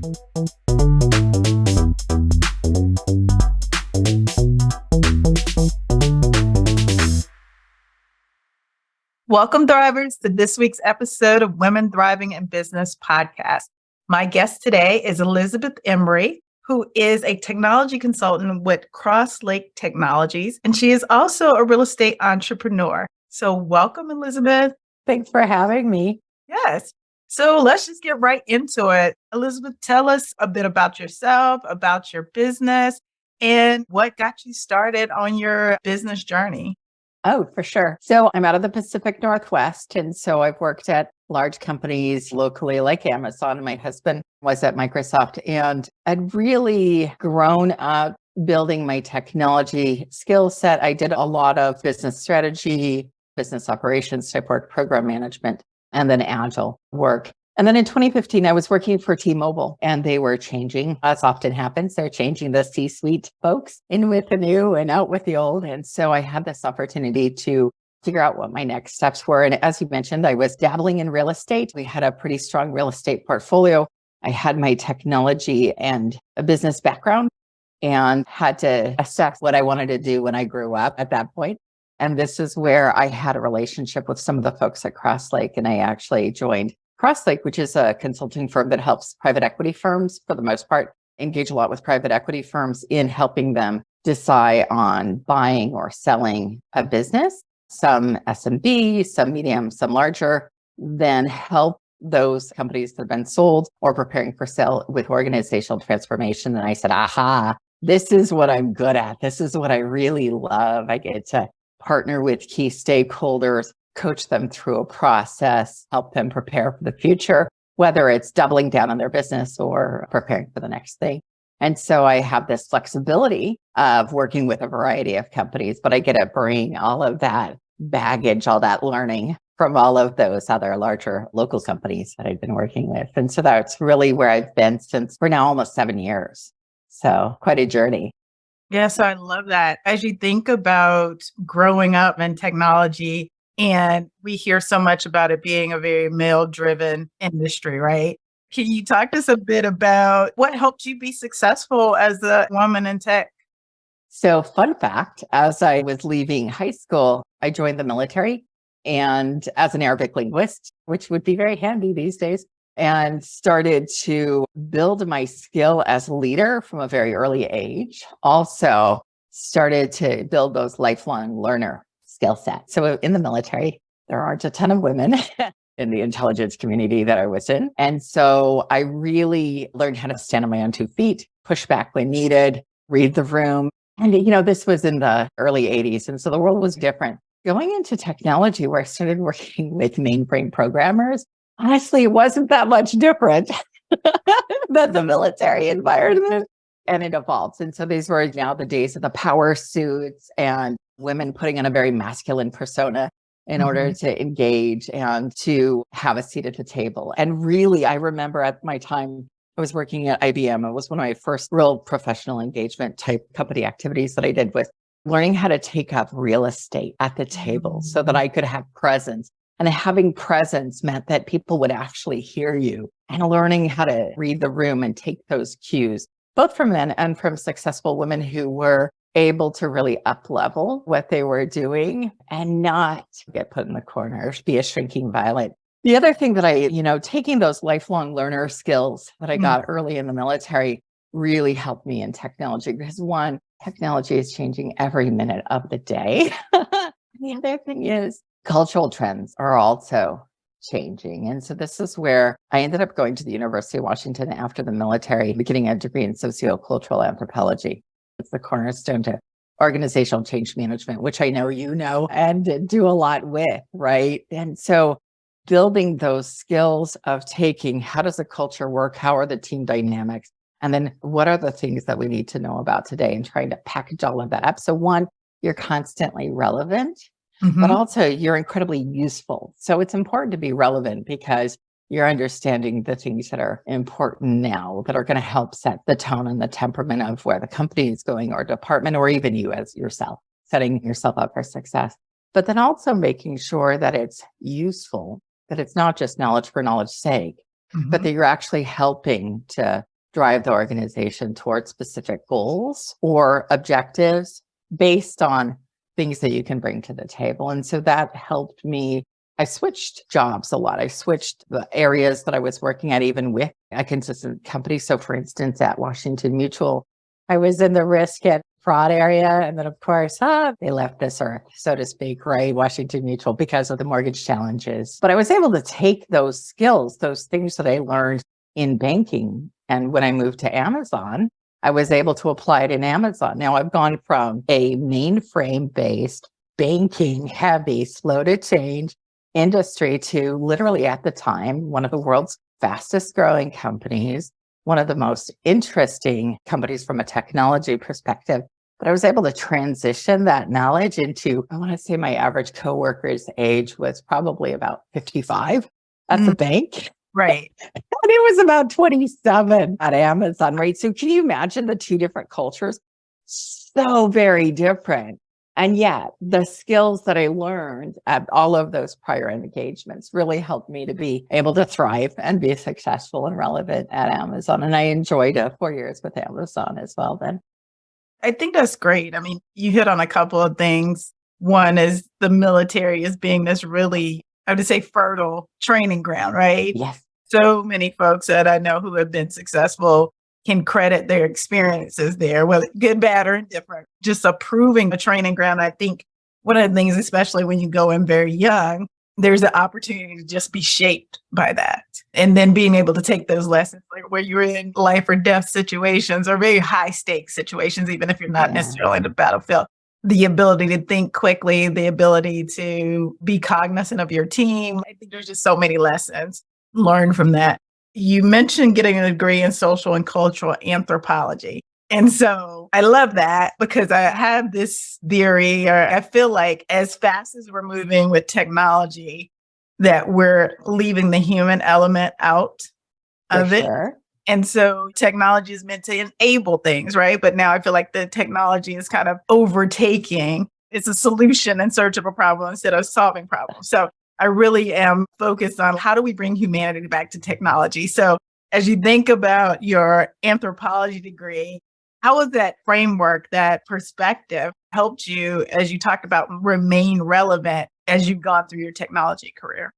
Welcome, Thrivers, to this week's episode of Women Thriving in Business podcast. My guest today is Elisabeth Embry, who is a technology consultant with Cross Lake Technologies, and she is also a real estate entrepreneur. So welcome, Elisabeth. Thanks for having me. Yes. So let's just get right into it. Elisabeth, tell us a bit about yourself, about your business, and what got you started on your business journey. Oh, for sure. So I'm out of the Pacific Northwest. And so I've worked at large companies locally like Amazon. My husband was at Microsoft, and I'd really grown up building my technology skill set. I did a lot of business strategy, business operations type work, program management, and then agile work. And then in 2015, I was working for T-Mobile, and they were changing, as often happens. They're changing the C-suite folks, in with the new and out with the old. And so I had this opportunity to figure out what my next steps were. And as you mentioned, I was dabbling in real estate. We had a pretty strong real estate portfolio. I had my technology and a business background and had to assess what I wanted to do when I grew up at that point. And this is where I had a relationship with some of the folks at Cross Lake, and I actually joined Cross Lake, which is a consulting firm that helps private equity firms, for the most part, engage a lot with private equity firms in helping them decide on buying or selling a business, some SMB, some medium, some larger, then help those companies that have been sold or preparing for sale with organizational transformation. And I said, aha, this is what I'm good at. This is what I really love. I get to partner with key stakeholders, coach them through a process, help them prepare for the future, whether it's doubling down on their business or preparing for the next thing. And so I have this flexibility of working with a variety of companies, but I get to bring all of that baggage, all that learning from all of those other larger local companies that I've been working with. And so that's really where I've been since for now almost 7 years. So quite a journey. Yes, I love that. As you think about growing up in technology, and we hear so much about it being a very male-driven industry, right? Can you talk to us a bit about what helped you be successful as a woman in tech? So fun fact, as I was leaving high school, I joined the military and as an Arabic linguist, which would be very handy these days, and started to build my skill as a leader from a very early age. Also started to build those lifelong learner skill set. So in the military, there aren't a ton of women in the intelligence community that I was in. And so I really learned how to stand on my own 2 feet, push back when needed, read the room. And, this was in the early 80s. And so the world was different. Going into technology, where I started working with mainframe programmers, honestly, it wasn't that much different than the military environment. And it evolved. And so these were now the days of the power suits and women putting on a very masculine persona in order to engage and to have a seat at the table. And really, I remember at my time, I was working at IBM. It was one of my first real professional engagement type company activities that I did with learning how to take up real estate at the table so that I could have presence. And having presence meant that people would actually hear you, and learning how to read the room and take those cues, both from men and from successful women who were able to really up-level what they were doing and not get put in the corner, be a shrinking violet. The other thing that I, taking those lifelong learner skills that I got early in the military really helped me in technology, because one, technology is changing every minute of the day. The other thing is cultural trends are also changing. And so this is where I ended up going to the University of Washington after the military, getting a degree in sociocultural anthropology. It's the cornerstone to organizational change management, which I know you know and do a lot with, right? And so building those skills of taking, how does the culture work? How are the team dynamics? And then what are the things that we need to know about today, and trying to package all of that up. So one, you're constantly relevant, but also you're incredibly useful. So it's important to be relevant because you're understanding the things that are important now that are going to help set the tone and the temperament of where the company is going, or department, or even you as yourself, setting yourself up for success. But then also making sure that it's useful, that it's not just knowledge for knowledge's sake, but that you're actually helping to drive the organization towards specific goals or objectives based on things that you can bring to the table. And so that helped me. I switched jobs a lot. I switched the areas that I was working at, even with a consistent company. So for instance, at Washington Mutual, I was in the risk and fraud area. And then of course, they left this earth, so to speak, right? Washington Mutual, because of the mortgage challenges. But I was able to take those skills, those things that I learned in banking. And when I moved to Amazon, I was able to apply it in Amazon. Now I've gone from a mainframe based, banking heavy, slow to change industry to literally at the time, one of the world's fastest growing companies, one of the most interesting companies from a technology perspective. But I was able to transition that knowledge into, I want to say my average coworker's age was probably about 55 at the bank. Right. And it was about 27 at Amazon, right? So can you imagine the two different cultures? So very different. And yet the skills that I learned at all of those prior engagements really helped me to be able to thrive and be successful and relevant at Amazon. And I enjoyed 4 years with Amazon as well then. I think that's great. I mean, you hit on a couple of things. One is the military as being this really, I would say, fertile training ground, right? Yes. So many folks that I know who have been successful can credit their experiences there, whether good, bad, or indifferent, just approving a training ground. I think one of the things, especially when you go in very young, there's an opportunity to just be shaped by that. And then being able to take those lessons, like where you're in life or death situations or very high stakes situations, even if you're not necessarily in the battlefield, the ability to think quickly, the ability to be cognizant of your team. I think there's just so many lessons learned from that. You mentioned getting a degree in social and cultural anthropology. And so I love that because I have this theory, or I feel like as fast as we're moving with technology, that we're leaving the human element out of it. Sure. And so technology is meant to enable things, right? But now I feel like the technology is kind of overtaking. It's a solution in search of a problem instead of solving problems. So I really am focused on how do we bring humanity back to technology. So as you think about your anthropology degree, how has that framework, that perspective helped you, as you talked about, remain relevant as you've gone through your technology career?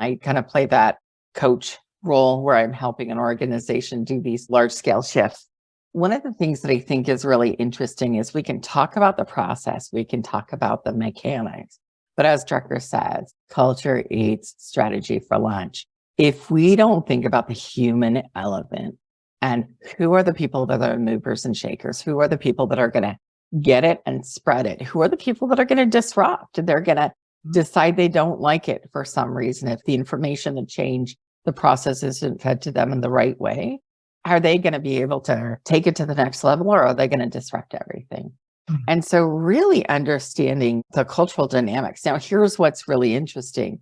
I kind of play that coach role where I'm helping an organization do these large scale shifts. One of the things that I think is really interesting is we can talk about the process, we can talk about the mechanics. But as Drucker says, culture eats strategy for lunch. If we don't think about the human element and who are the people that are movers and shakers, who are the people that are going to get it and spread it, who are the people that are going to disrupt, they're going to decide they don't like it for some reason. If the information, the change, the process isn't fed to them in the right way, are they going to be able to take it to the next level, or are they going to disrupt everything? And so really understanding the cultural dynamics. Now, here's what's really interesting.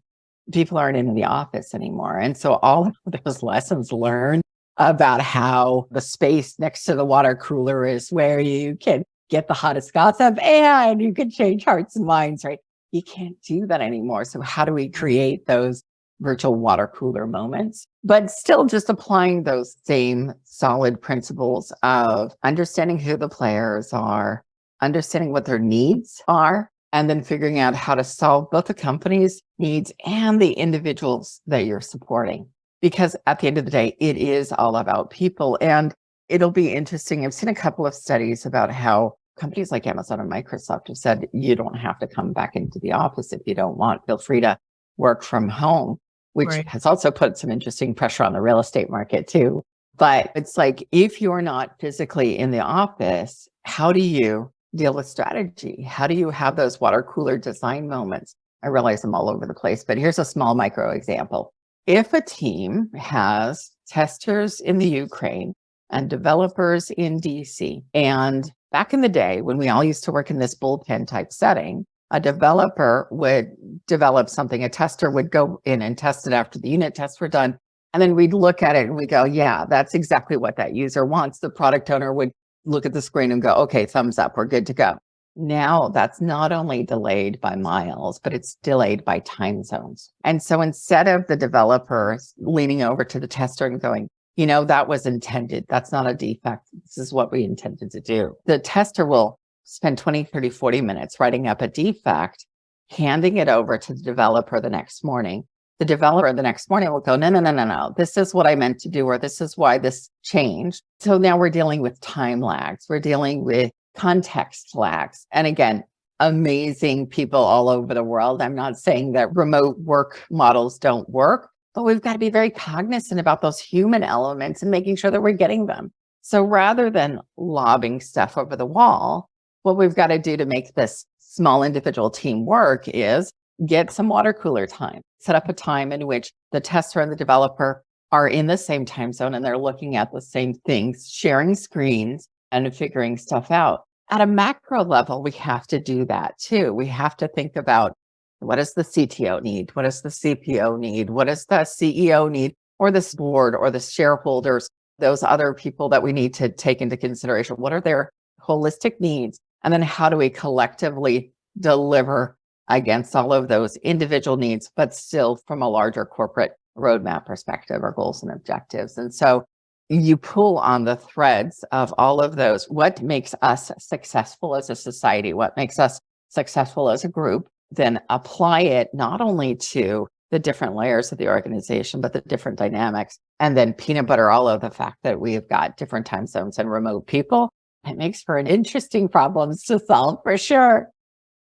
People aren't in the office anymore. And so all of those lessons learned about how the space next to the water cooler is where you can get the hottest gossip and you can change hearts and minds, right? You can't do that anymore. So how do we create those virtual water cooler moments, but still just applying those same solid principles of understanding who the players are, understanding what their needs are, and then figuring out how to solve both the company's needs and the individuals that you're supporting. Because at the end of the day, it is all about people. And it'll be interesting. I've seen a couple of studies about how companies like Amazon and Microsoft have said, you don't have to come back into the office if you don't want. Feel free to work from home, which has also put some interesting pressure on the real estate market too. But it's like, if you're not physically in the office, how do you deal with strategy? How do you have those water cooler design moments? I realize I'm all over the place, but here's a small micro example. If a team has testers in the Ukraine and developers in DC, and back in the day when we all used to work in this bullpen type setting, a developer would develop something, a tester would go in and test it after the unit tests were done. And then we'd look at it and we go, yeah, that's exactly what that user wants. The product owner would look at the screen and go, okay, thumbs up, we're good to go. Now that's not only delayed by miles, but it's delayed by time zones. And so instead of the developers leaning over to the tester and going, that was intended. That's not a defect. This is what we intended to do. The tester will spend 20, 30, 40 minutes writing up a defect, handing it over to the developer the next morning. The developer the next morning will go, no, no, no, no, no. This is what I meant to do, or this is why this changed. So now we're dealing with time lags. We're dealing with context lags. And again, amazing people all over the world. I'm not saying that remote work models don't work, but we've got to be very cognizant about those human elements and making sure that we're getting them. So rather than lobbing stuff over the wall, what we've got to do to make this small individual team work is get some water cooler time, set up a time in which the tester and the developer are in the same time zone and they're looking at the same things, sharing screens and figuring stuff out. At a macro level, we have to do that too. We have to think about, what does the CTO need? What does the CPO need? What does the CEO need? Or this board or the shareholders, those other people that we need to take into consideration? What are their holistic needs? And then how do we collectively deliver against all of those individual needs, but still from a larger corporate roadmap perspective or goals and objectives? And so you pull on the threads of all of those. What makes us successful as a society? What makes us successful as a group? Then apply it not only to the different layers of the organization, but the different dynamics, and then peanut butter all of the fact that we've got different time zones and remote people. It makes for an interesting problems to solve for sure.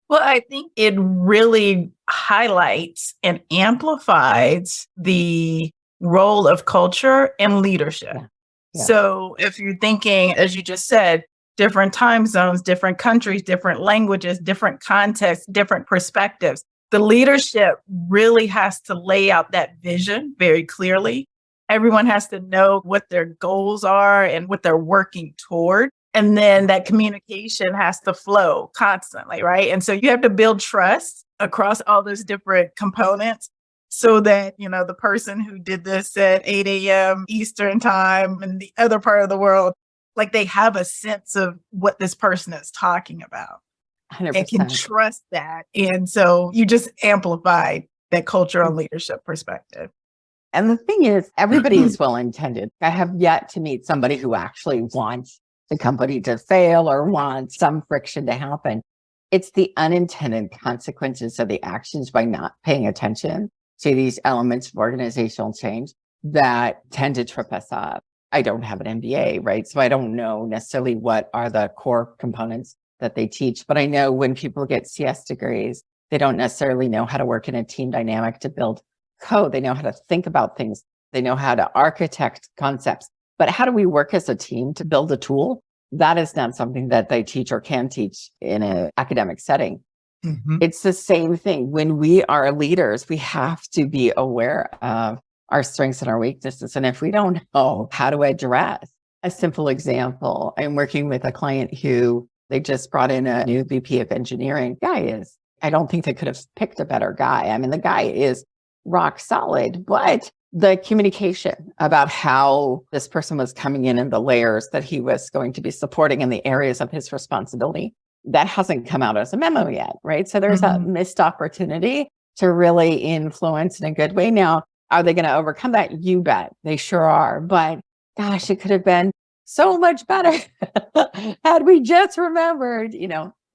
Well, I think it really highlights and amplifies the role of culture and leadership. Yeah. Yeah. So if you're thinking, as you just said, different time zones, different countries, different languages, different contexts, different perspectives, the leadership really has to lay out that vision very clearly. Everyone has to know what their goals are and what they're working toward. And then that communication has to flow constantly, right? And so you have to build trust across all those different components so that, the person who did this at 8 a.m. Eastern time in the other part of the world, like they have a sense of what this person is talking about 100%. and can trust that. And so you just amplified that cultural and leadership perspective. And the thing is, everybody is well-intended. I have yet to meet somebody who actually wants the company to fail or wants some friction to happen. It's the unintended consequences of the actions by not paying attention to these elements of organizational change that tend to trip us up. I don't have an MBA, right? So I don't know necessarily what are the core components that they teach, but I know when people get CS degrees, they don't necessarily know how to work in a team dynamic to build code. They know how to think about things. They know how to architect concepts. But how do we work as a team to build a tool? That is not something that they teach or can teach in an academic setting. Mm-hmm. It's the same thing. When we are leaders, we have to be aware of our strengths and our weaknesses. And if we don't know how to address, a simple example, I'm working with a client who they just brought in a new VP of engineering. I don't think they could have picked a better guy. I mean, the guy is rock solid, but the communication about how this person was coming in and the layers that he was going to be supporting in the areas of his responsibility, that hasn't come out as a memo yet, right? So there's a missed opportunity to really influence in a good way. Now, are they going to overcome that? You bet. They sure are. But gosh, it could have been so much better had we just remembered,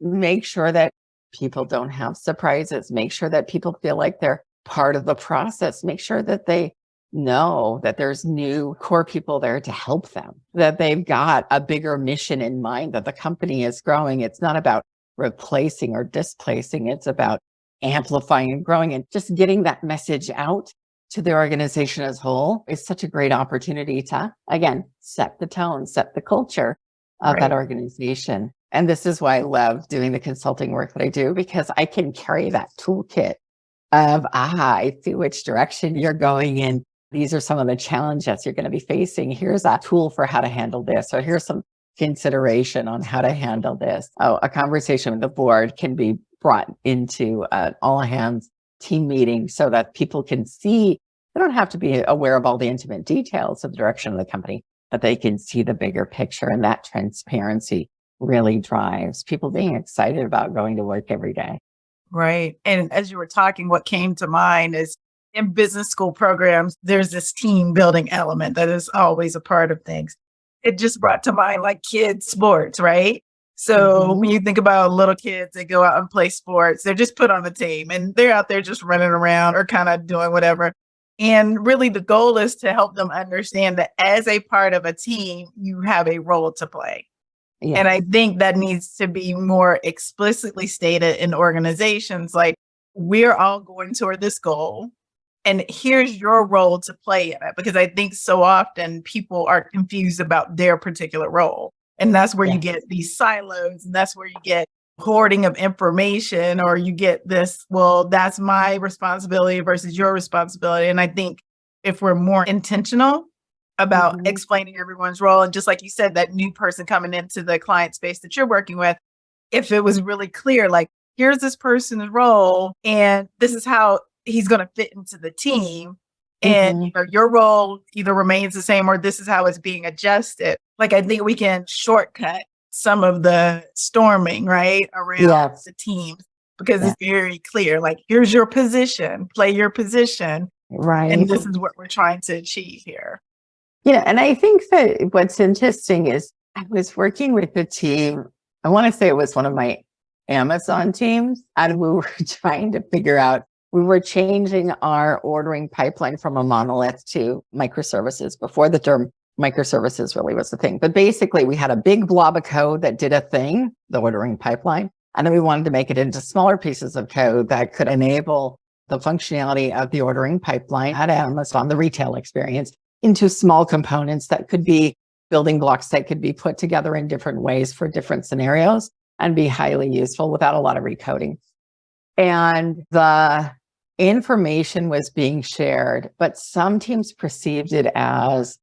make sure that people don't have surprises, make sure that people feel like they're part of the process, make sure that they know that there's new core people there to help them, that they've got a bigger mission in mind, that the company is growing. It's not about replacing or displacing. It's about amplifying and growing, and just getting that message out to the organization as a whole is such a great opportunity to, again, set the tone, set the culture of that organization. And this is why I love doing the consulting work that I do, because I can carry that toolkit of, I see which direction you're going in. These are some of the challenges you're going to be facing. Here's a tool for how to handle this. Or here's some consideration on how to handle this. A conversation with the board can be brought into an all hands team meeting so that people can see. They don't have to be aware of all the intimate details of the direction of the company, but they can see the bigger picture. And that transparency really drives people being excited about going to work every day. Right. And as you were talking, what came to mind is in business school programs, there's this team building element that is always a part of things. It just brought to mind like kids sports, right? So when you think about little kids that go out and play sports, they're just put on a team and they're out there just running around or kind of doing whatever. And really the goal is to help them understand that as a part of a team, you have a role to play. Yeah. And I think that needs to be more explicitly stated in organizations like, we're all going toward this goal. And here's your role to play in it. Because I think so often people are confused about their particular role. And that's where you get these silos. And that's where you get hoarding of information, or you get this, well, that's my responsibility versus your responsibility. And I think if we're more intentional about explaining everyone's role, and just like you said, that new person coming into the client space that you're working with, if it was really clear, like, here's this person's role and this is how he's going to fit into the team. And you know, your role either remains the same or this is how it's being adjusted. Like, I think we can shortcut some of the storming, right, around the teams, because it's very clear, like, here's your position, play your position. Right. And this is what we're trying to achieve here. Yeah. And I think that what's interesting is I was working with a team. I want to say it was one of my Amazon teams, and we were trying to figure out, we were changing our ordering pipeline from a monolith to microservices before the term microservices really was the thing. But basically, we had a big blob of code that did a thing, the ordering pipeline, and then we wanted to make it into smaller pieces of code that could enable the functionality of the ordering pipeline at Amazon, the retail experience, into small components that could be building blocks that could be put together in different ways for different scenarios and be highly useful without a lot of recoding. And the information was being shared, but some teams perceived it as,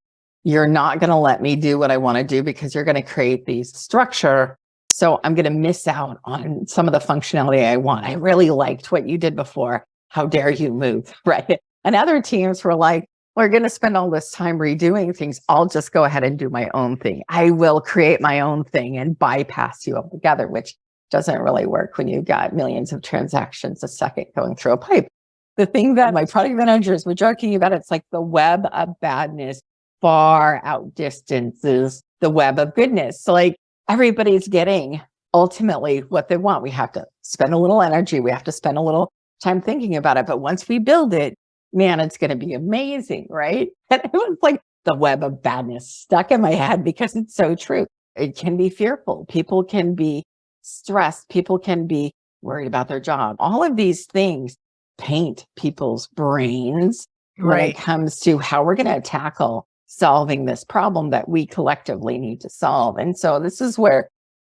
you're not going to let me do what I want to do because you're going to create these structure. So I'm going to miss out on some of the functionality I want. I really liked what you did before. How dare you move, right? And other teams were like, we're going to spend all this time redoing things. I'll just go ahead and do my own thing. I will create my own thing and bypass you altogether, which doesn't really work when you've got millions of transactions a second going through a pipe. The thing that my product managers were joking about, it's like the web of badness far outdistances the web of goodness. So like, everybody's getting ultimately what they want. We have to spend a little energy. We have to spend a little time thinking about it. But once we build it, man, it's going to be amazing, right? And it was like the web of badness stuck in my head because it's so true. It can be fearful. People can be stressed. People can be worried about their job. All of these things paint people's brains when it comes to how we're going to tackle solving this problem that we collectively need to solve. And so this is where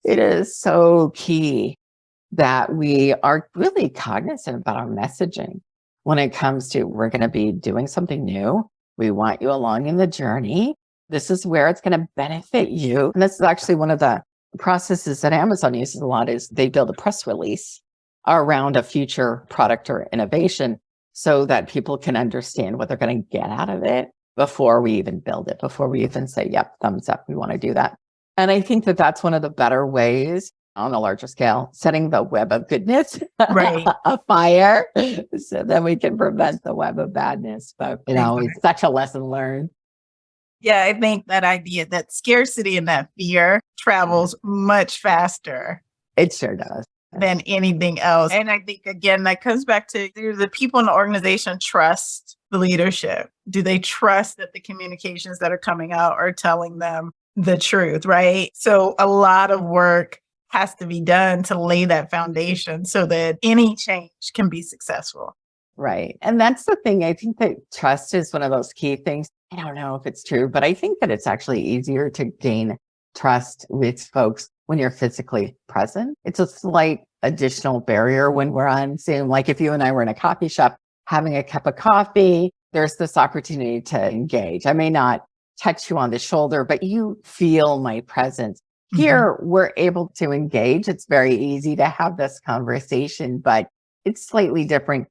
it is so key that we are really cognizant about our messaging when it comes to, we're going to be doing something new. We want you along in the journey. This is where it's going to benefit you. And this is actually one of the processes that Amazon uses a lot, is they build a press release around a future product or innovation so that people can understand what they're going to get out of it before we even build it, before we even say, yep, thumbs up, we want to do that. And I think that that's one of the better ways on a larger scale, setting the web of goodness afire so that we can prevent the web of badness. But, you know, it's such a lesson learned. Yeah, I think that idea, that scarcity and that fear travels much faster. It sure does. Than anything else. And I think, again, that comes back to, do the people in the organization trust the leadership? Do they trust that the communications that are coming out are telling them the truth, right? So a lot of work has to be done to lay that foundation so that any change can be successful. Right. And that's the thing. I think that trust is one of those key things. I don't know if it's true, but I think that it's actually easier to gain trust with folks when you're physically present. It's a slight additional barrier when we're on Zoom. Like if you and I were in a coffee shop having a cup of coffee, there's this opportunity to engage. I may not touch you on the shoulder, but you feel my presence. Here, we're able to engage. It's very easy to have this conversation, but it's slightly different.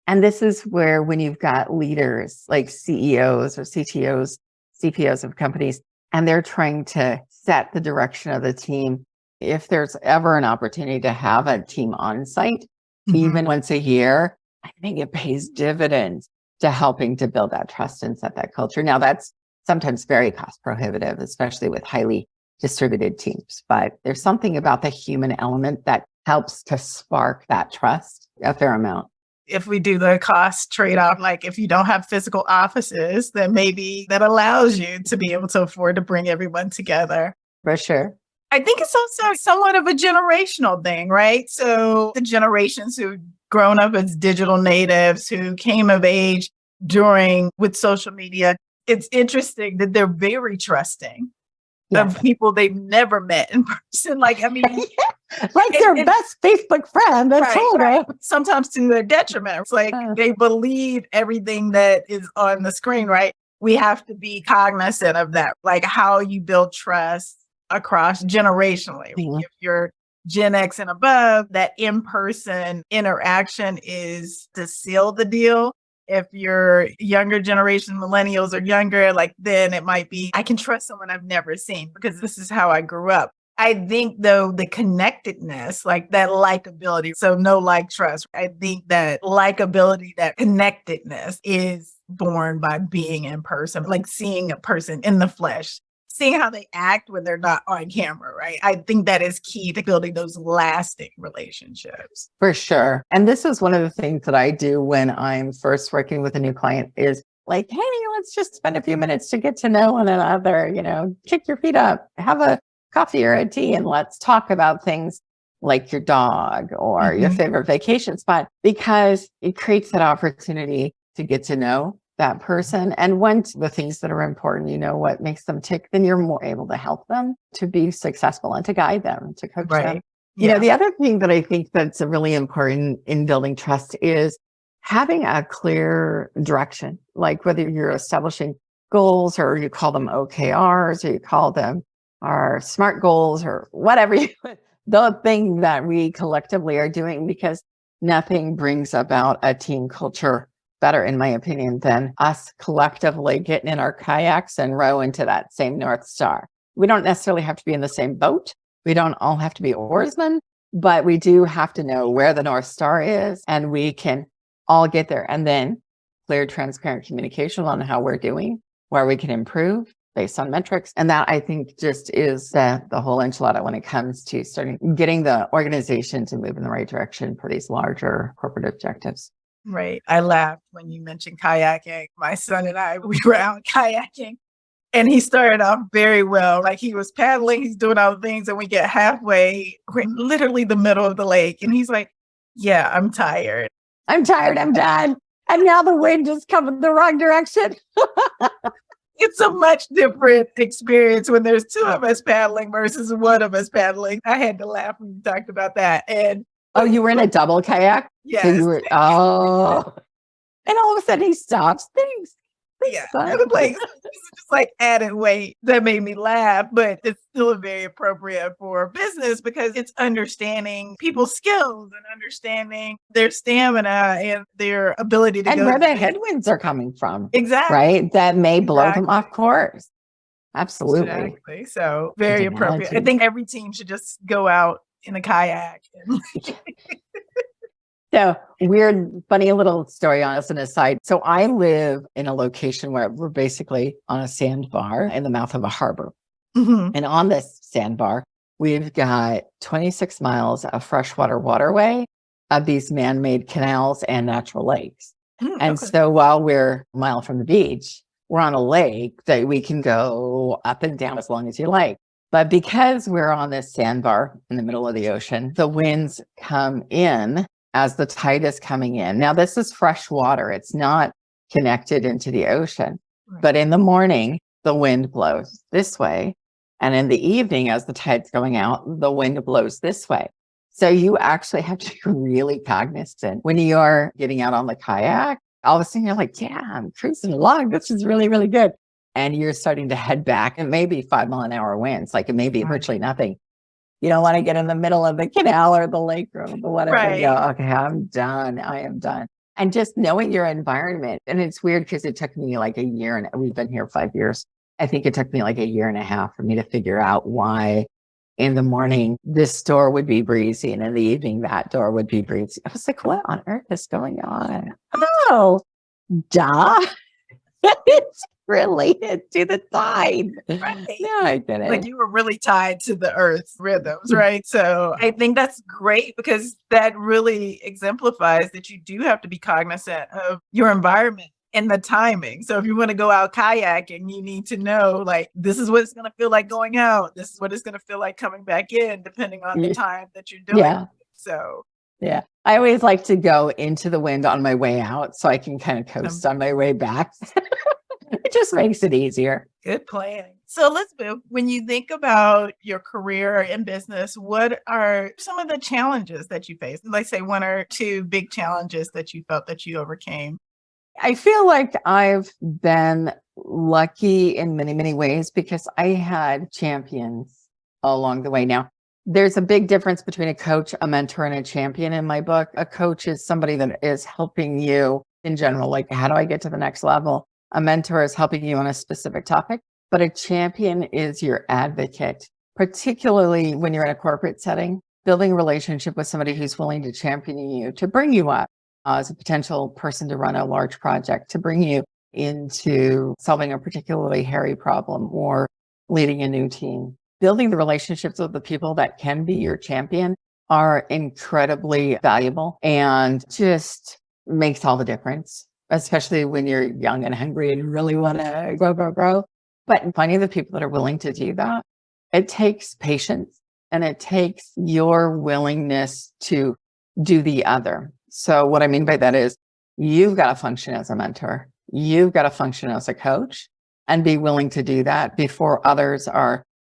And this is where, when you've got leaders like CEOs or CTOs, CPOs of companies, and they're trying to set the direction of the team, if there's ever an opportunity to have a team on site, even once a year, I think it pays dividends to helping to build that trust and set that culture. Now, that's sometimes very cost prohibitive, especially with highly distributed teams. But there's something about the human element that helps to spark that trust a fair amount. If we do the cost trade-off, like if you don't have physical offices, then maybe that allows you to be able to afford to bring everyone together. For sure. I think it's also somewhat of a generational thing, right? So the generations who've grown up as digital natives, who came of age with social media, it's interesting that they're very trusting of people they've never met in person. Like, I mean, like their best Facebook friend. That's right. Sometimes to their detriment. It's like they believe everything that is on the screen, right? We have to be cognizant of that, like how you build trust across generationally. If you're Gen X and above, that in-person interaction is to seal the deal. If you're younger generation, millennials or younger, like then it might be, I can trust someone I've never seen because this is how I grew up. I think though the connectedness, like that likability, so no like trust, I think that likability, that connectedness is born by being in person, like seeing a person in the flesh, seeing how they act when they're not on camera, right? I think that is key to building those lasting relationships. For sure. And this is one of the things that I do when I'm first working with a new client is like, hey, let's just spend a few minutes to get to know one another, kick your feet up, have a coffee or a tea, and let's talk about things like your dog or your favorite vacation spot, because it creates that opportunity to get to know that person. And once the things that are important, what makes them tick, then you're more able to help them to be successful and to guide them, to coach them. The other thing that I think that's really important in building trust is having a clear direction, like whether you're establishing goals or you call them OKRs or you call them our SMART goals or whatever, the thing that we collectively are doing, because nothing brings about a team culture better, in my opinion, than us collectively getting in our kayaks and rowing to that same North Star. We don't necessarily have to be in the same boat. We don't all have to be oarsmen, but we do have to know where the North Star is, and we can all get there. And then clear, transparent communication on how we're doing, where we can improve based on metrics. And that, I think, just is the whole enchilada when it comes to getting the organization to move in the right direction for these larger corporate objectives. Right. I laughed when you mentioned kayaking. My son and I, we were out kayaking and he started off very well. Like he was paddling, he's doing all the things. And we get halfway, we're in literally the middle of the lake. And he's like, yeah, I'm tired. I'm done. And now the wind is coming the wrong direction. It's a much different experience when there's two of us paddling versus one of us paddling. I had to laugh when you talked about that. And you were in a double kayak? Yes. So and all of a sudden he stops. Thanks. Yeah. Like, it's just like added weight that made me laugh, but it's still very appropriate for business because it's understanding people's skills and understanding their stamina and their ability to and where the headwinds are coming from. Exactly. Right? That may blow them off course. Absolutely. Exactly. So very appropriate. I think every team should just go out in a kayak. So weird, funny little story on us an aside. So I live in a location where we're basically on a sandbar in the mouth of a harbor. And on this sandbar, we've got 26 miles of freshwater waterway of these man-made canals and natural lakes. So while we're a mile from the beach, we're on a lake that we can go up and down as long as you like. But because we're on this sandbar in the middle of the ocean, the winds come in as the tide is coming in. Now, this is fresh water. It's not connected into the ocean. But in the morning, the wind blows this way. And in the evening, as the tide's going out, the wind blows this way. So you actually have to be really cognizant when you are getting out on the kayak. All of a sudden, you're like, yeah, I'm cruising along. This is really, really good. And you're starting to head back. It may be 5 mile an hour winds. Like it may be virtually nothing. You don't want to get in the middle of the canal or the lake or whatever. And go, okay, I'm done. I am done. And just knowing your environment. And it's weird because it took me like a year, and we've been here 5 years. I think it took me like a year and a half for me to figure out why in the morning this door would be breezy and in the evening that door would be breezy. I was like, what on earth is going on? Oh, duh. It's related to the tide. Right. No, I didn't. Like you were really tied to the earth's rhythms, right? So I think that's great because that really exemplifies that you do have to be cognizant of your environment and the timing. So if you want to go out kayaking, you need to know like this is what it's going to feel like going out. This is what it's going to feel like coming back in, depending on the time that you're doing Yeah. it. So Yeah. I always like to go into the wind on my way out so I can kind of coast on my way back. It just makes it easier. good planning. So Elizabeth, when you think about your career in business, what are some of the challenges that you faced? Like say one or two big challenges that you felt that you overcame. I feel like I've been lucky in many, many ways because I had champions along the way. Now, there's a big difference between a coach, a mentor, and a champion in my book. A coach is somebody that is helping you in general, like how do I get to the next level? A mentor is helping you on a specific topic, but a champion is your advocate, particularly when you're in a corporate setting, building a relationship with somebody who's willing to champion you, to bring you up as a potential person to run a large project, to bring you into solving a particularly hairy problem or leading a new team. Building the relationships with the people that can be your champion are incredibly valuable and just makes all the difference, especially when you're young and hungry and really want to grow. But finding the people that are willing to do that, it takes patience and it takes your willingness to do the other. So what I mean by that is you've got to function as a mentor. You've got to function as a coach and be willing to do that before others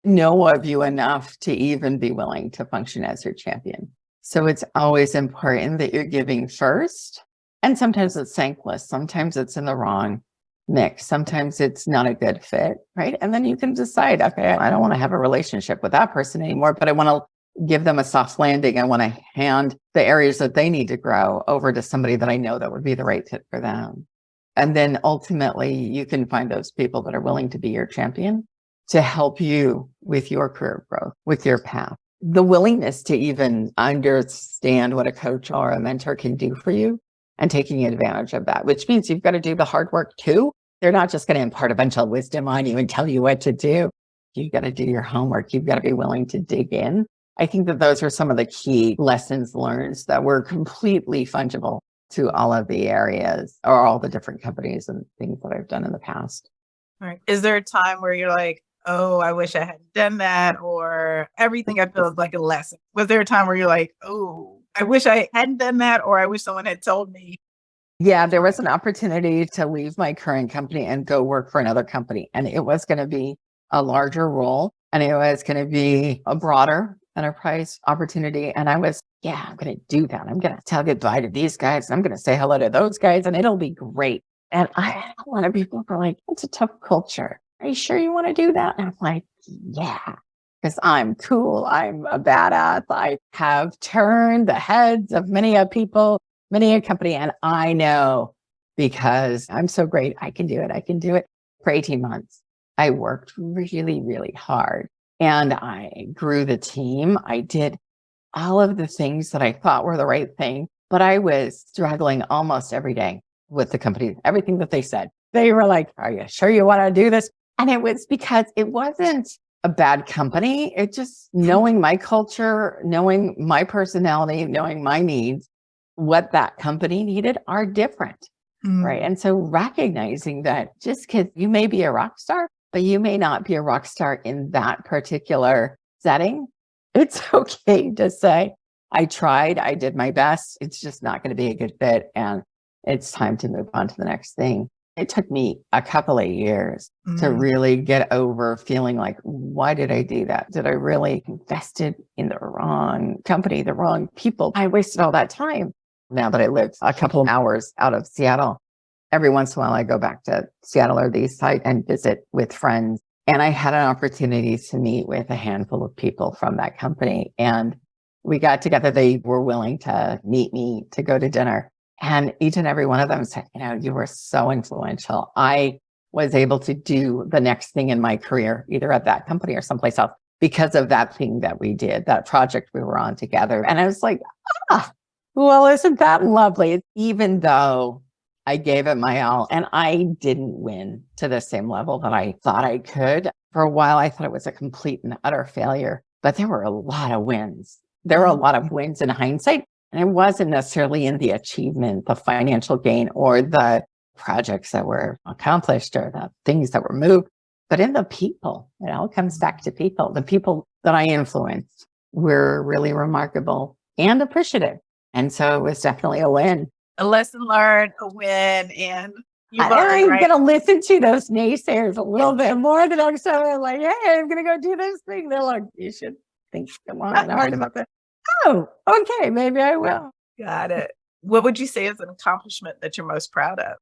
know of you enough to even be willing to function as your champion. So it's always important that you're giving first. And sometimes it's thankless. Sometimes it's in the wrong mix. Sometimes it's not a good fit, right? And then you can decide, okay, I don't want to have a relationship with that person anymore, but I want to give them a soft landing. I want to hand the areas that they need to grow over to somebody that I know that would be the right fit for them. And then ultimately you can find those people that are willing to be your champion to help you with your career growth, with your path. The willingness to even understand what a coach or a mentor can do for you and taking advantage of that, which means you've got to do the hard work too. They're not just going to impart a bunch of wisdom on you and tell you what to do. You've got to do your homework. You've got to be willing to dig in. I think that those are some of the key lessons learned that were completely fungible to all of the areas or all the different companies and things that I've done in the past. Right. Is there a time where you're like, oh, I wish I hadn't done that, or everything I feel is like a lesson? Was there a time where you're like, oh, I wish I hadn't done that, or I wish someone had told me? Yeah, there was an opportunity to leave my current company and go work for another company. And it was going to be a larger role and it was going to be a broader enterprise opportunity. And I was, I'm going to do that. I'm going to tell goodbye to these guys. And I'm going to say hello to those guys and it'll be great. And a lot of people were like, it's a tough culture. Are you sure you want to do that? And I'm like, yeah, because I'm cool. I'm a badass. I have turned the heads of many a people, many a company. And I know because I'm so great. I can do it. I can do it. For 18 months, I worked really, really hard and I grew the team. I did all of the things that I thought were the right thing, but I was struggling almost every day with the company, everything that they said. They were like, are you sure you want to do this? And it was because it wasn't a bad company. It just knowing my culture, knowing my personality, knowing my needs, what that company needed are different. Right. And so recognizing that just because you may be a rock star, but you may not be a rock star in that particular setting, it's okay to say, I tried, I did my best. It's just not going to be a good fit. And it's time to move on to the next thing. It took me a couple of years to really get over feeling like, why did I do that? Did I really invested in the wrong company, the wrong people? I wasted all that time. Now that I live a couple of hours out of Seattle, every once in a while I go back to Seattle or the East Side and visit with friends. And I had an opportunity to meet with a handful of people from that company. And we got together. They were willing to meet me to go to dinner. And each and every one of them said, you were so influential. I was able to do the next thing in my career, either at that company or someplace else, because of that thing that we did, that project we were on together. And I was like, well, isn't that lovely? Even though I gave it my all, and I didn't win to the same level that I thought I could. For a while, I thought it was a complete and utter failure, but there were a lot of wins. There were a lot of wins in hindsight, and it wasn't necessarily in the achievement, the financial gain, or the projects that were accomplished or the things that were moved, but in the people. It all comes back to people. The people that I influenced were really remarkable and appreciative. And so it was definitely a win. A lesson learned, a win, and you learned, I'm right? going to listen to those naysayers a little bit more than I'm so like, hey, I'm going to go do this thing. They're like, you should think long and hard about that. Oh, okay, maybe I will. Got it. What would you say is an accomplishment that you're most proud of?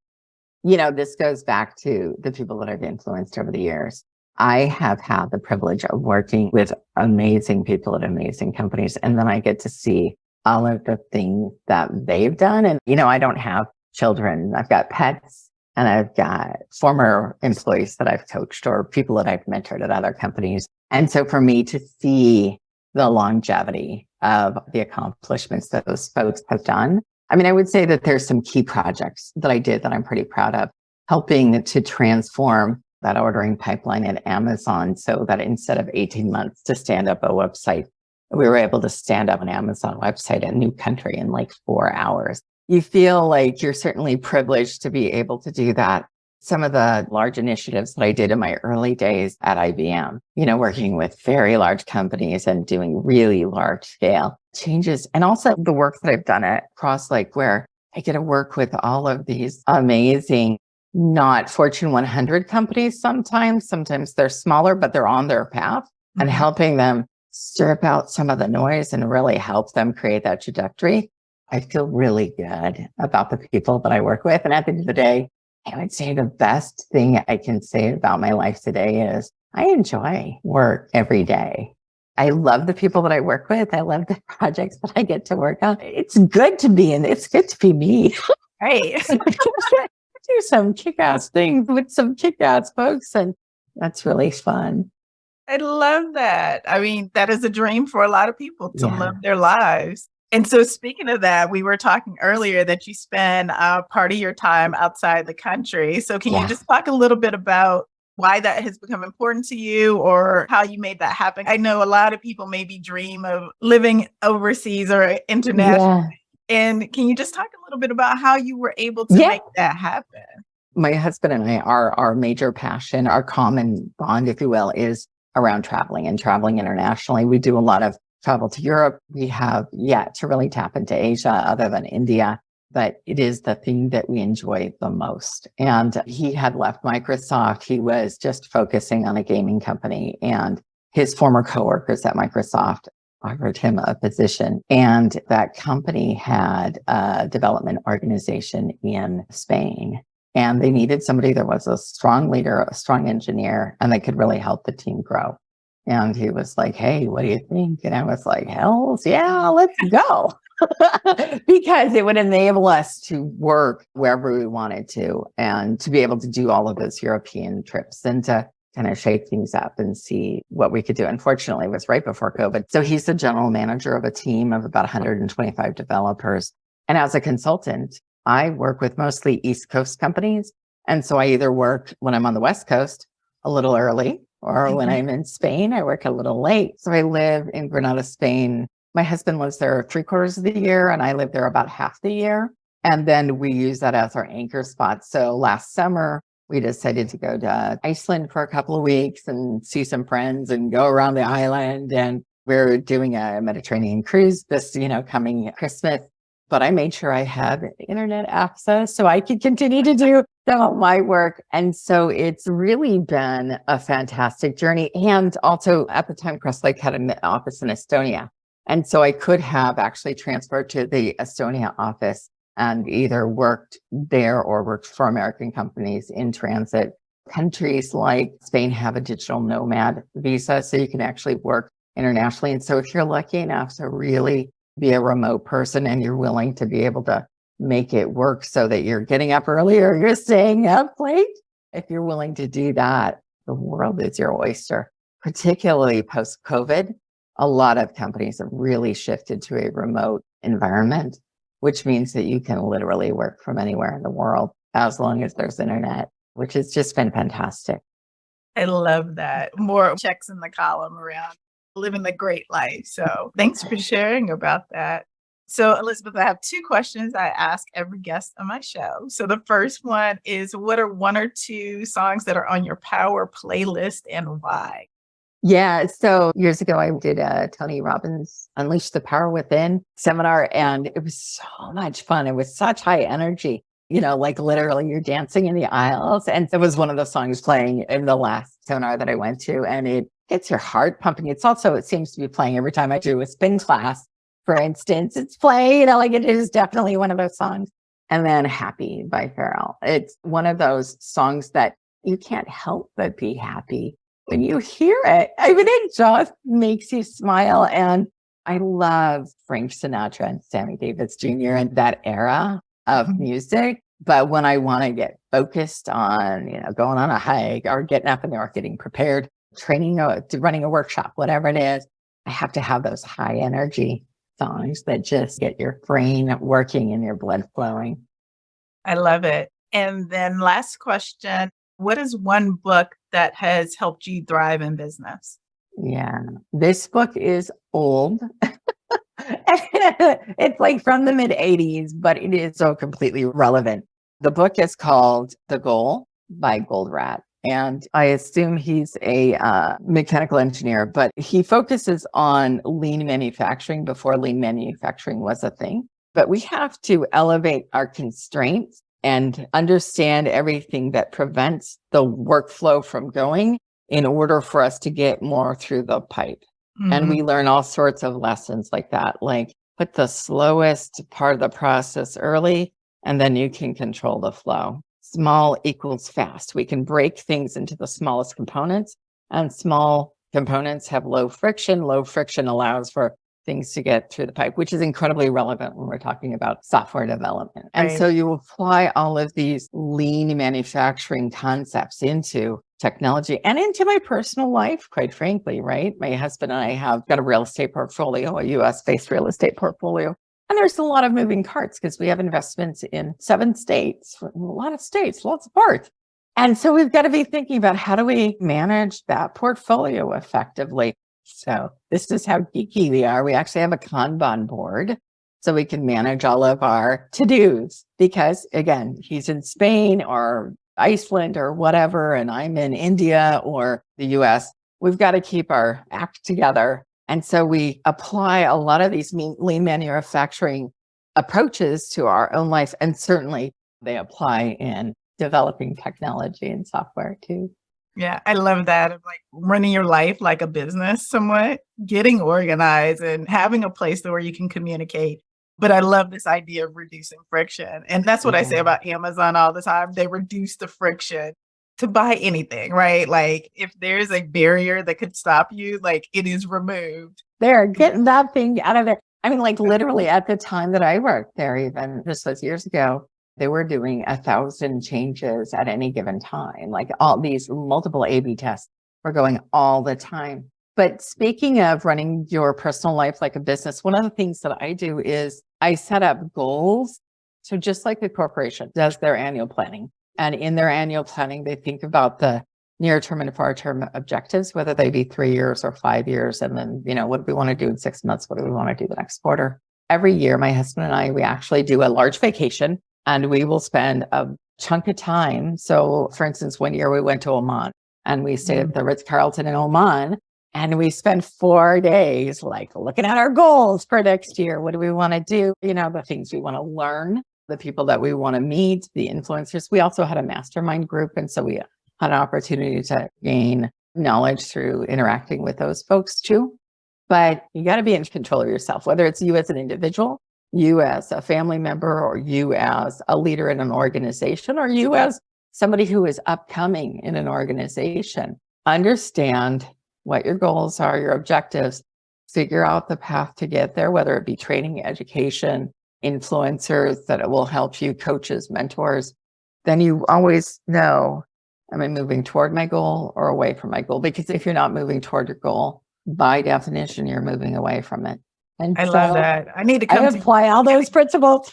This goes back to the people that I've influenced over the years. I have had the privilege of working with amazing people at amazing companies, and then I get to see all of the things that they've done. And, I don't have children. I've got pets, and I've got former employees that I've coached or people that I've mentored at other companies. And so for me to see the longevity of the accomplishments that those folks have done, I would say that there's some key projects that I did that I'm pretty proud of, helping to transform that ordering pipeline at Amazon so that instead of 18 months to stand up a website, we were able to stand up an Amazon website in a new country in like 4 hours. You feel like you're certainly privileged to be able to do that. Some of the large initiatives that I did in my early days at IBM, working with very large companies and doing really large scale changes. And also the work that I've done at Crosslake, where I get to work with all of these amazing, not Fortune 100 companies sometimes. Sometimes they're smaller, but they're on their path and helping them strip out some of the noise and really help them create that trajectory. I feel really good about the people that I work with. And at the end of the day, I would say the best thing I can say about my life today is I enjoy work every day. I love the people that I work with. I love the projects that I get to work on. It's good to be it's good to be me. Right. Do some kick-ass things with some kick-ass folks. And that's really fun. I love that. That is a dream for a lot of people to Yeah. live their lives. And so speaking of that, we were talking earlier that you spend part of your time outside the country. So can you just talk a little bit about why that has become important to you or how you made that happen? I know a lot of people maybe dream of living overseas or internationally. And can you just talk a little bit about how you were able to make that happen? My husband and I, our major passion, our common bond, if you will, is around traveling and traveling internationally. We do a lot of travel to Europe. We have yet to really tap into Asia other than India, but it is the thing that we enjoy the most. And he had left Microsoft. He was just focusing on a gaming company, and his former coworkers at Microsoft offered him a position. And that company had a development organization in Spain. And they needed somebody that was a strong leader, a strong engineer, and that could really help the team grow. And he was like, hey, what do you think? And I was like, hells yeah, let's go. Because it would enable us to work wherever we wanted to and to be able to do all of those European trips and to kind of shake things up and see what we could do. Unfortunately, it was right before COVID. So he's the general manager of a team of about 125 developers. And as a consultant, I work with mostly East Coast companies. And so I either work when I'm on the West Coast a little early, or when I'm in Spain, I work a little late. So I live in Granada, Spain. My husband lives there 3/4 of the year, and I live there about half the year. And then we use that as our anchor spot. So last summer, we decided to go to Iceland for a couple of weeks and see some friends and go around the island. And we're doing a Mediterranean cruise this, coming Christmas. But I made sure I had internet access so I could continue to do my work. And so it's really been a fantastic journey. And also at the time, Crosslake had an office in Estonia. And so I could have actually transferred to the Estonia office and either worked there or worked for American companies in transit. Countries like Spain have a digital nomad visa, so you can actually work internationally. And so if you're lucky enough to really be a remote person and you're willing to be able to make it work so that you're getting up early or you're staying up late, if you're willing to do that, the world is your oyster. Particularly post-COVID, a lot of companies have really shifted to a remote environment, which means that you can literally work from anywhere in the world. as long as there's internet, which has just been fantastic. I love that. More checks in the column around living the great life. So thanks for sharing about that. So, Elizabeth, I have two questions I ask every guest on my show. So, the first one is, what are one or two songs that are on your power playlist and why? Yeah. So years ago, I did a Tony Robbins Unleash the Power Within seminar, and it was so much fun. It was such high energy, like literally you're dancing in the aisles. And it was one of the songs playing in the last seminar that I went to, and it gets your heart pumping. It seems to be playing every time I do a spin class, for instance. It's playing, like it is definitely one of those songs. And then Happy by Pharrell. It's one of those songs that you can't help but be happy when you hear it. I mean, it just makes you smile. And I love Frank Sinatra and Sammy Davis Jr. and that era of music. But when I want to get focused on, going on a hike or getting up in there or getting prepared, running a workshop, whatever it is, I have to have those high energy songs that just get your brain working and your blood flowing. I love it. And then last question, what is one book that has helped you thrive in business? Yeah, this book is old. It's like from the mid 80s, but it is so completely relevant. The book is called The Goal by Goldratt. And I assume he's a mechanical engineer, but he focuses on lean manufacturing before lean manufacturing was a thing. But we have to elevate our constraints and understand everything that prevents the workflow from going in order for us to get more through the pipe. And we learn all sorts of lessons like that, like put the slowest part of the process early, and then you can control the flow. Small equals fast. We can break things into the smallest components, and small components have low friction. Low friction allows for things to get through the pipe, which is incredibly relevant when we're talking about software development. And so you apply all of these lean manufacturing concepts into technology and into my personal life, quite frankly, right? My husband and I have got a real estate portfolio, a US-based real estate portfolio. And there's a lot of moving parts because we have investments in 7 states, a lot of states, lots of parts. And so we've got to be thinking about how do we manage that portfolio effectively. So this is how geeky we are. We actually have a Kanban board so we can manage all of our to-dos because, again, he's in Spain or Iceland or whatever, and I'm in India or the US. We've got to keep our act together. And so we apply a lot of these lean manufacturing approaches to our own life. And certainly they apply in developing technology and software too. Yeah, I love that of like running your life like a business somewhat, getting organized and having a place where you can communicate. But I love this idea of reducing friction. And that's what I say about Amazon all the time. They reduce the friction to buy anything, right? Like if there's a barrier that could stop you, like it is removed. They're getting that thing out of there. I mean, like literally at the time that I worked there, even just those years ago, they were doing 1,000 changes at any given time. Like all these multiple A/B tests were going all the time. But speaking of running your personal life like a business, one of the things that I do is I set up goals. So just like a corporation does their annual planning. And in their annual planning, they think about the near term and far term objectives, whether they be 3 years or 5 years. And then, what do we want to do in 6 months? What do we want to do the next quarter? Every year, my husband and I, we actually do a large vacation and we will spend a chunk of time. So for instance, one year we went to Oman and we stayed at the Ritz-Carlton in Oman. And we spent 4 days like looking at our goals for next year. What do we want to do? The things we want to learn, the people that we want to meet, the influencers. We also had a mastermind group. And so we had an opportunity to gain knowledge through interacting with those folks too. But you got to be in control of yourself, whether it's you as an individual, you as a family member, or you as a leader in an organization, or you as somebody who is upcoming in an organization. Understand what your goals are, your objectives, figure out the path to get there, whether it be training, education, influencers that it will help you, coaches, mentors. Then you always know, am I moving toward my goal or away from my goal? Because if you're not moving toward your goal, by definition, you're moving away from it. And I love that. I need to come I apply all those principles.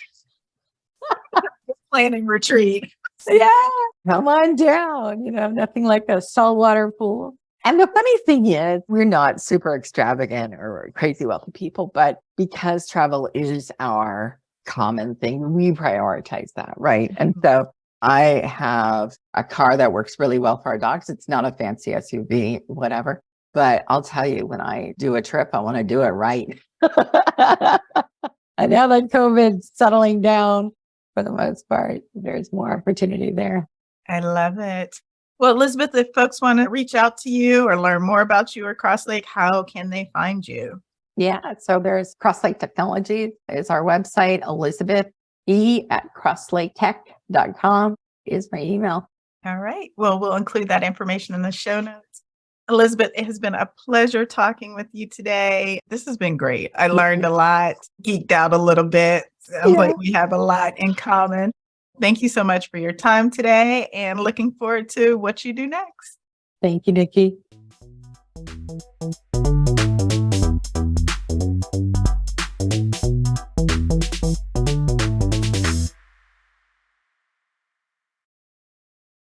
planning retreat. Yeah, come on down. Nothing like a saltwater pool. And the funny thing is, we're not super extravagant or crazy wealthy people, but because travel is our common thing, we prioritize that, right? And so I have a car that works really well for our dogs. It's not a fancy SUV, whatever. But I'll tell you, when I do a trip, I want to do it right. And now that COVID's settling down, for the most part, there's more opportunity there. I love it. Well, Elisabeth, if folks want to reach out to you or learn more about you or Cross Lake, how can they find you? Yeah, so there's Cross Lake Technology is our website. Elisabeth E at crosslaketech.com is my email. All right. Well, we'll include that information in the show notes. Elisabeth, it has been a pleasure talking with you today. This has been great. I learned a lot, geeked out a little bit. Sounds like we have a lot in common. Thank you so much for your time today and looking forward to what you do next. Thank you, Nikki.